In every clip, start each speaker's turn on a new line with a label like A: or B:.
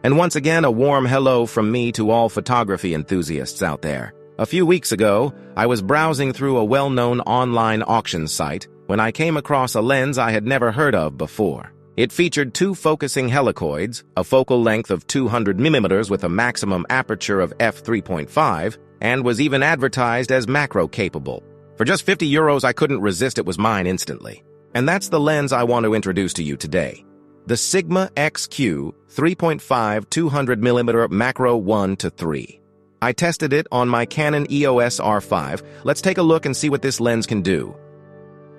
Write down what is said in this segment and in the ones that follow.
A: And once again, a warm hello from me to all photography enthusiasts out there. A few weeks ago, I was browsing through a well-known online auction site when I came across a lens I had never heard of before. It featured two focusing helicoids, a focal length of 200 mm with a maximum aperture of f3.5, and was even advertised as macro-capable. For just €50, I couldn't resist, it was mine instantly. And that's the lens I want to introduce to you today. The Sigma XQ 3.5 200 mm macro 1:3. I tested it on my Canon EOS R5. Let's take a look and see what this lens can do.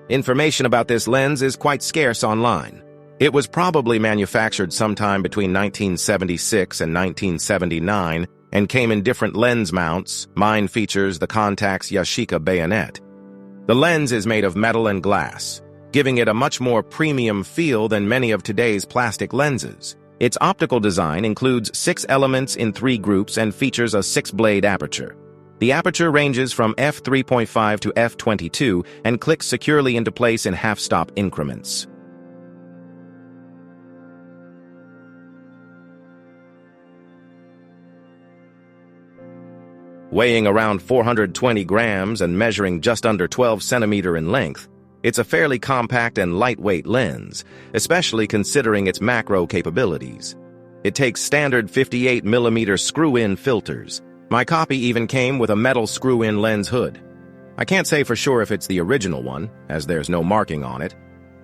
A: Information about this lens is quite scarce online. It was probably manufactured sometime between 1976 and 1979 and came in different lens mounts. Mine features the Contax Yashica bayonet. The lens is made of metal and glass, giving it a much more premium feel than many of today's plastic lenses. Its optical design includes 6 elements in 3 groups and features a 6-blade aperture. The aperture ranges from f3.5 to f22 and clicks securely into place in half-stop increments. Weighing around 420 grams and measuring just under 12 centimeters in length, it's a fairly compact and lightweight lens, especially considering its macro capabilities. It takes standard 58mm screw-in filters. My copy even came with a metal screw-in lens hood. I can't say for sure if it's the original one, as there's no marking on it,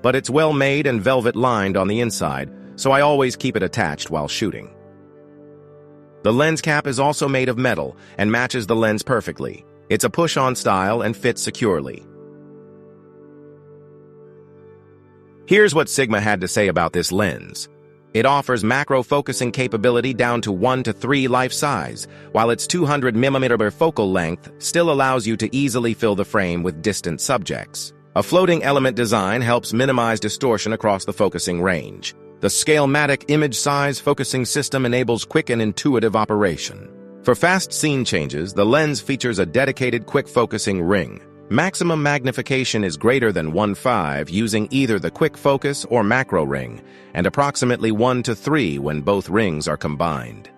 A: but it's well made and velvet-lined on the inside, so I always keep it attached while shooting. The lens cap is also made of metal and matches the lens perfectly. It's a push-on style and fits securely. Here's what Sigma had to say about this lens. It offers macro focusing capability down to 1:3 life size, while its 200mm focal length still allows you to easily fill the frame with distant subjects. A floating element design helps minimize distortion across the focusing range. The Scalematic image size focusing system enables quick and intuitive operation. For fast scene changes, the lens features a dedicated quick focusing ring. Maximum magnification is greater than 1.5 using either the quick focus or macro ring, and approximately 1:3 when both rings are combined.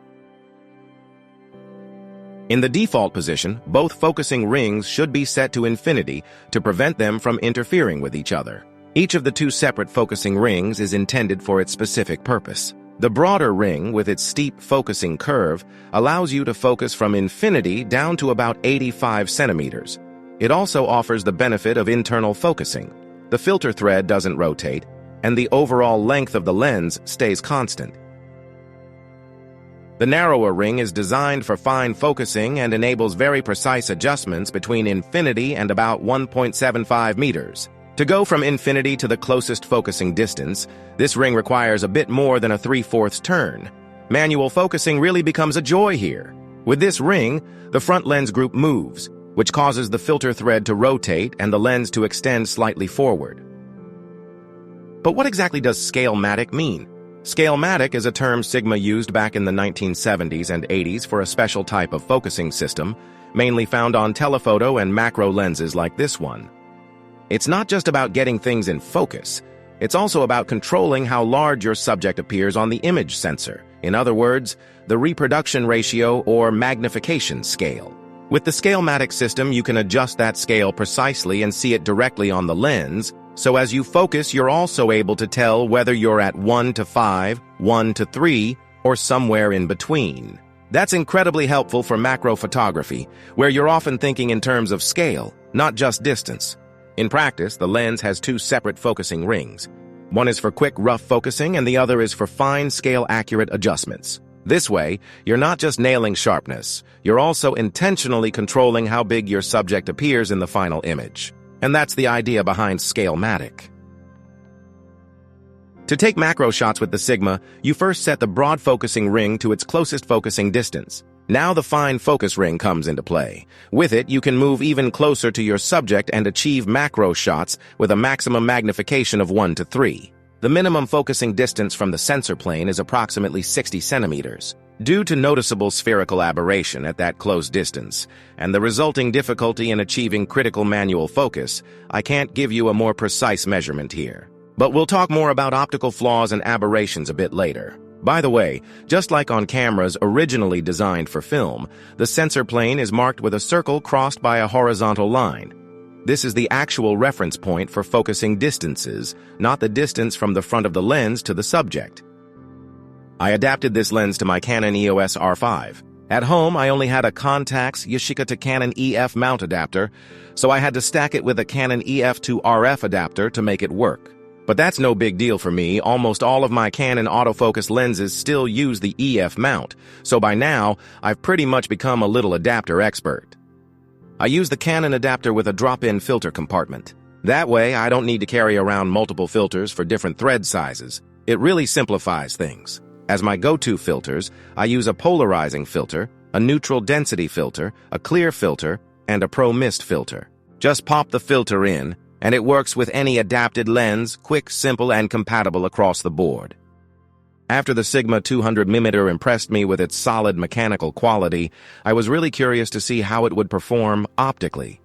A: In the default position, both focusing rings should be set to infinity to prevent them from interfering with each other. Each of the 2 separate focusing rings is intended for its specific purpose. The broader ring, with its steep focusing curve, allows you to focus from infinity down to about 85 centimeters. It also offers the benefit of internal focusing. The filter thread doesn't rotate, and the overall length of the lens stays constant. The narrower ring is designed for fine focusing and enables very precise adjustments between infinity and about 1.75 meters. To go from infinity to the closest focusing distance, this ring requires a bit more than a 3/4 turn. Manual focusing really becomes a joy here. With this ring, the front lens group moves, which causes the filter thread to rotate and the lens to extend slightly forward. But what exactly does Scalematic mean? Scalematic is a term Sigma used back in the 1970s and 80s for a special type of focusing system, mainly found on telephoto and macro lenses like this one. It's not just about getting things in focus, it's also about controlling how large your subject appears on the image sensor. In other words, the reproduction ratio or magnification scale. With the Scalematic system, you can adjust that scale precisely and see it directly on the lens, so as you focus, you're also able to tell whether you're at 1:5, 1:3, or somewhere in between. That's incredibly helpful for macro photography, where you're often thinking in terms of scale, not just distance. In practice, the lens has 2 separate focusing rings. One is for quick, rough focusing, and the other is for fine, scale-accurate adjustments. This way, you're not just nailing sharpness, you're also intentionally controlling how big your subject appears in the final image. And that's the idea behind Scalematic. To take macro shots with the Sigma, you first set the broad focusing ring to its closest focusing distance. Now the fine focus ring comes into play. With it, you can move even closer to your subject and achieve macro shots with a maximum magnification of 1:3. The minimum focusing distance from the sensor plane is approximately 60 centimeters. Due to noticeable spherical aberration at that close distance, and the resulting difficulty in achieving critical manual focus, I can't give you a more precise measurement here. But we'll talk more about optical flaws and aberrations a bit later. By the way, just like on cameras originally designed for film, the sensor plane is marked with a circle crossed by a horizontal line. This is the actual reference point for focusing distances, not the distance from the front of the lens to the subject. I adapted this lens to my Canon EOS R5. At home, I only had a Contax Yashica to Canon EF mount adapter, so I had to stack it with a Canon EF to RF adapter to make it work. But that's no big deal for me. Almost all of my Canon autofocus lenses still use the EF mount, so by now, I've pretty much become a little adapter expert. I use the Canon adapter with a drop-in filter compartment. That way, I don't need to carry around multiple filters for different thread sizes. It really simplifies things. As my go-to filters, I use a polarizing filter, a neutral density filter, a clear filter, and a pro mist filter. Just pop the filter in, and it works with any adapted lens, quick, simple, and compatible across the board. After the Sigma 200mm impressed me with its solid mechanical quality, I was really curious to see how it would perform optically.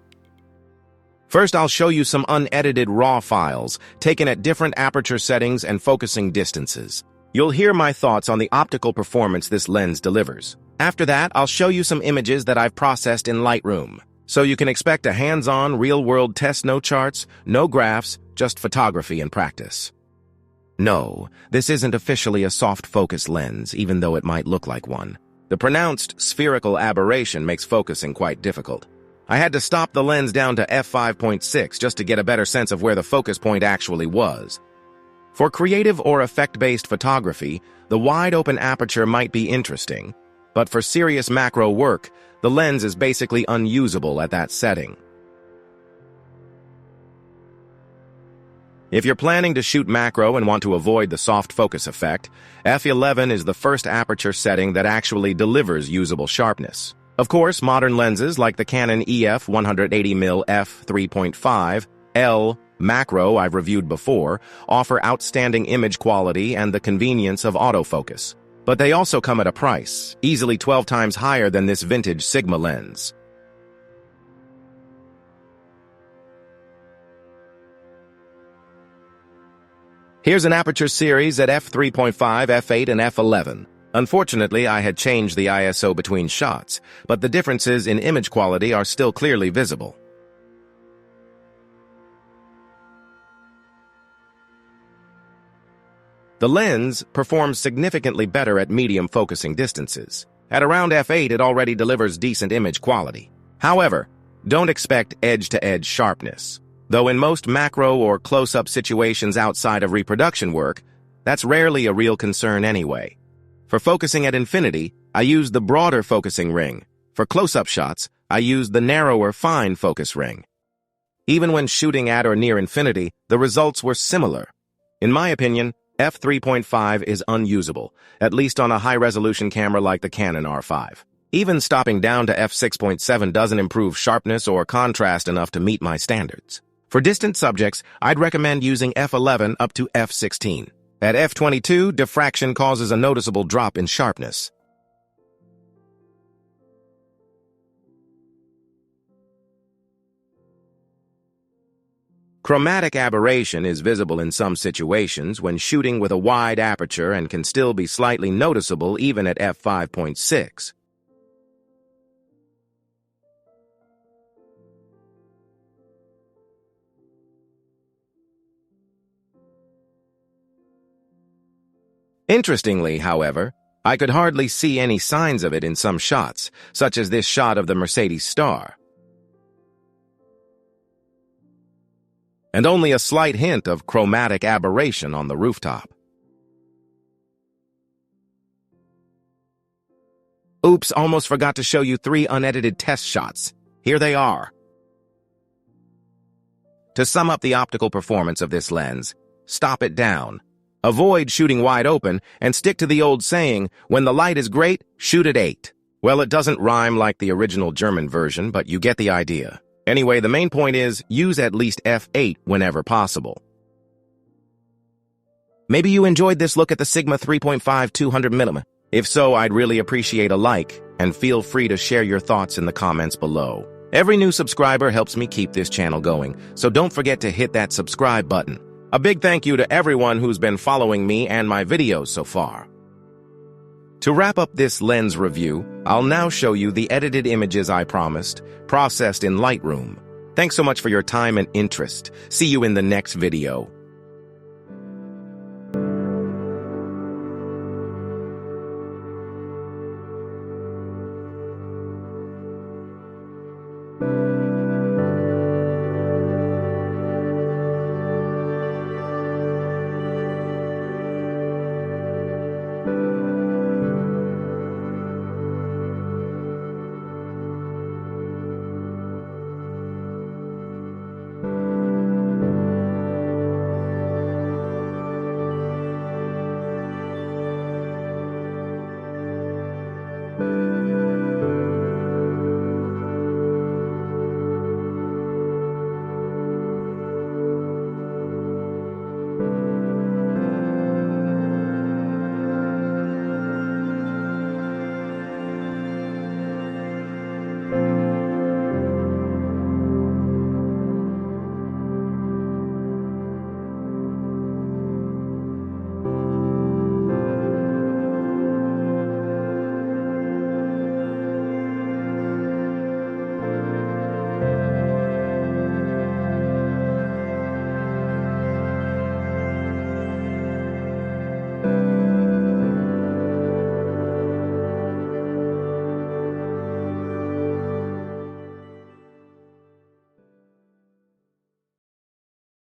A: First, I'll show you some unedited RAW files, taken at different aperture settings and focusing distances. You'll hear my thoughts on the optical performance this lens delivers. After that, I'll show you some images that I've processed in Lightroom. So you can expect a hands-on, real-world test, no charts, no graphs, just photography and practice. No, this isn't officially a soft focus lens, even though it might look like one. The pronounced spherical aberration makes focusing quite difficult. I had to stop the lens down to f5.6 just to get a better sense of where the focus point actually was. For creative or effect-based photography, the wide-open aperture might be interesting, but for serious macro work, the lens is basically unusable at that setting. If you're planning to shoot macro and want to avoid the soft focus effect, f11 is the first aperture setting that actually delivers usable sharpness. Of course, modern lenses like the Canon EF 180mm f3.5 L macro I've reviewed before offer outstanding image quality and the convenience of autofocus. But they also come at a price, easily 12 times higher than this vintage Sigma lens. Here's an aperture series at f3.5, f8, and f11. Unfortunately, I had changed the ISO between shots, but the differences in image quality are still clearly visible. The lens performs significantly better at medium focusing distances. At around f8, it already delivers decent image quality. However, don't expect edge-to-edge sharpness. Though in most macro or close-up situations outside of reproduction work, that's rarely a real concern anyway. For focusing at infinity, I use the broader focusing ring. For close-up shots, I use the narrower fine focus ring. Even when shooting at or near infinity, the results were similar. In my opinion, f3.5 is unusable, at least on a high-resolution camera like the Canon R5. Even stopping down to f6.7 doesn't improve sharpness or contrast enough to meet my standards. For distant subjects, I'd recommend using f11 up to f16. At f22, diffraction causes a noticeable drop in sharpness. Chromatic aberration is visible in some situations when shooting with a wide aperture and can still be slightly noticeable even at f5.6. Interestingly, however, I could hardly see any signs of it in some shots, such as this shot of the Mercedes Star. And only a slight hint of chromatic aberration on the rooftop. Oops, almost forgot to show you 3 unedited test shots. Here they are. To sum up the optical performance of this lens, stop it down. Avoid shooting wide open and stick to the old saying, when the light is great, shoot at 8. Well, it doesn't rhyme like the original German version, but you get the idea. Anyway, the main point is, use at least f8 whenever possible. Maybe you enjoyed this look at the Sigma 3.5 200mm. If so, I'd really appreciate a like, and feel free to share your thoughts in the comments below. Every new subscriber helps me keep this channel going, so don't forget to hit that subscribe button. A big thank you to everyone who's been following me and my videos so far. To wrap up this lens review, I'll now show you the edited images I promised, processed in Lightroom. Thanks so much for your time and interest. See you in the next video.